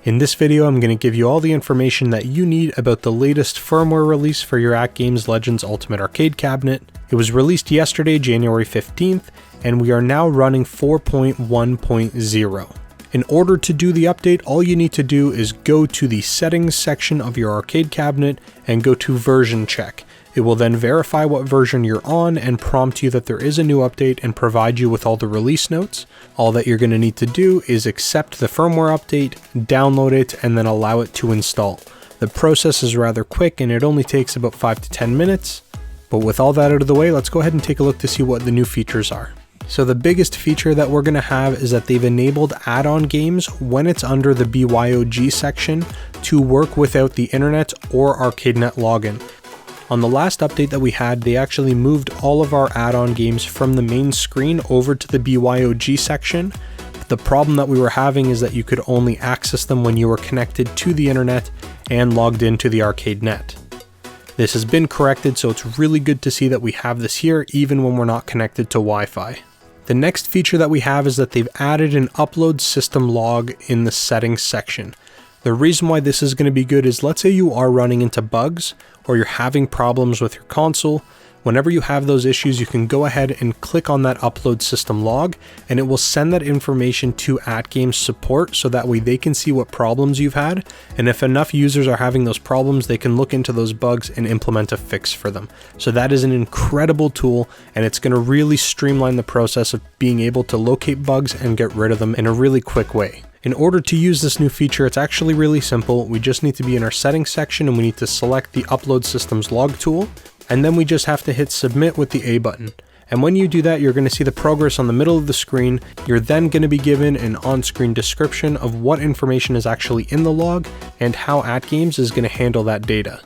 In this video, I'm going to give you all the information that you need about the latest firmware release for your AtGames Legends Ultimate Arcade Cabinet. It was released yesterday, January 15th, and we are now running 4.1.0. In order to do the update, all you need to do is go to the settings section of your arcade cabinet and go to version check. It will then verify what version you're on and prompt you that there is a new update and provide you with all the release notes. All that you're going to need to do is accept the firmware update, download it, and then allow it to install. The process is rather quick and it only takes about 5 to 10 minutes. But with all that out of the way, let's go ahead and take a look to see what the new features are. So the biggest feature that we're going to have is that they've enabled add-on games when it's under the BYOG section to work without the internet or ArcadeNet login. On the last update that we had, they actually moved all of our add-on games from the main screen over to the BYOG section. The problem that we were having is that you could only access them when you were connected to the internet and logged into the ArcadeNet. This has been corrected, so it's really good to see that we have this here even when we're not connected to Wi-Fi. The next feature that we have is that they've added an upload system log in the settings section. The reason why this is going to be good is, let's say you are running into bugs or you're having problems with your console. Whenever you have those issues, you can go ahead and click on that upload system log and it will send that information to AtGames support so that way they can see what problems you've had. And if enough users are having those problems, they can look into those bugs and implement a fix for them. So that is an incredible tool and it's going to really streamline the process of being able to locate bugs and get rid of them in a really quick way. In order to use this new feature, it's actually really simple. We just need to be in our settings section and we need to select the upload systems log tool. And then we just have to hit submit with the A button. And when you do that, you're going to see the progress on the middle of the screen. You're then going to be given an on-screen description of what information is actually in the log and how AtGames is going to handle that data.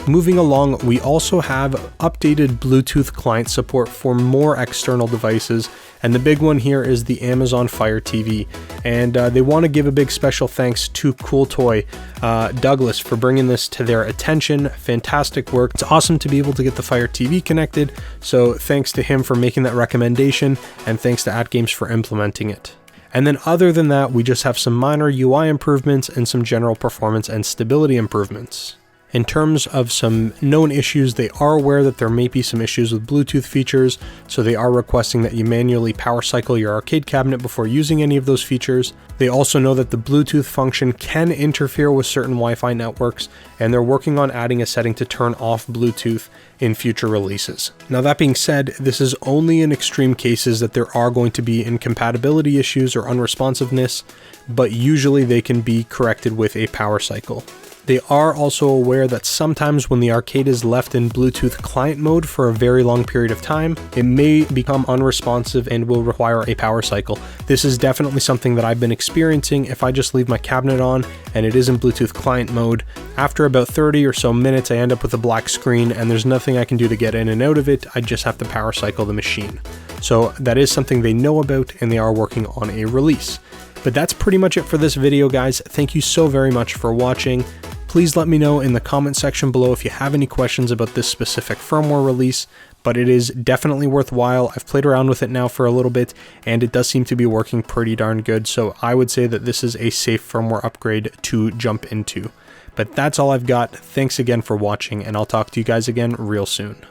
Moving along, we also have updated Bluetooth client support for more external devices, and the big one here is the Amazon Fire TV. And they want to give a big special thanks to Cool Toy Douglas for bringing this to their attention. Fantastic work. It's awesome to be able to get the Fire TV connected, so thanks to him for making that recommendation, and thanks to AtGames for implementing it. And then other than that, we just have some minor UI improvements and some general performance and stability improvements. In terms of some known issues, they are aware that there may be some issues with Bluetooth features, so they are requesting that you manually power cycle your arcade cabinet before using any of those features. They also know that the Bluetooth function can interfere with certain Wi-Fi networks, and they're working on adding a setting to turn off Bluetooth in future releases. Now that being said, this is only in extreme cases that there are going to be incompatibility issues or unresponsiveness, but usually they can be corrected with a power cycle. They are also aware that sometimes when the arcade is left in Bluetooth client mode for a very long period of time, it may become unresponsive and will require a power cycle. This is definitely something that I've been experiencing. If I just leave my cabinet on and it is in Bluetooth client mode, after about 30 or so minutes, I end up with a black screen and there's nothing I can do to get in and out of it. I just have to power cycle the machine. So that is something they know about and they are working on a release. But that's pretty much it for this video, guys. Thank you so very much for watching. Please let me know in the comment section below if you have any questions about this specific firmware release, but it is definitely worthwhile. I've played around with it now for a little bit, and it does seem to be working pretty darn good, so I would say that this is a safe firmware upgrade to jump into. But that's all I've got. Thanks again for watching, and I'll talk to you guys again real soon.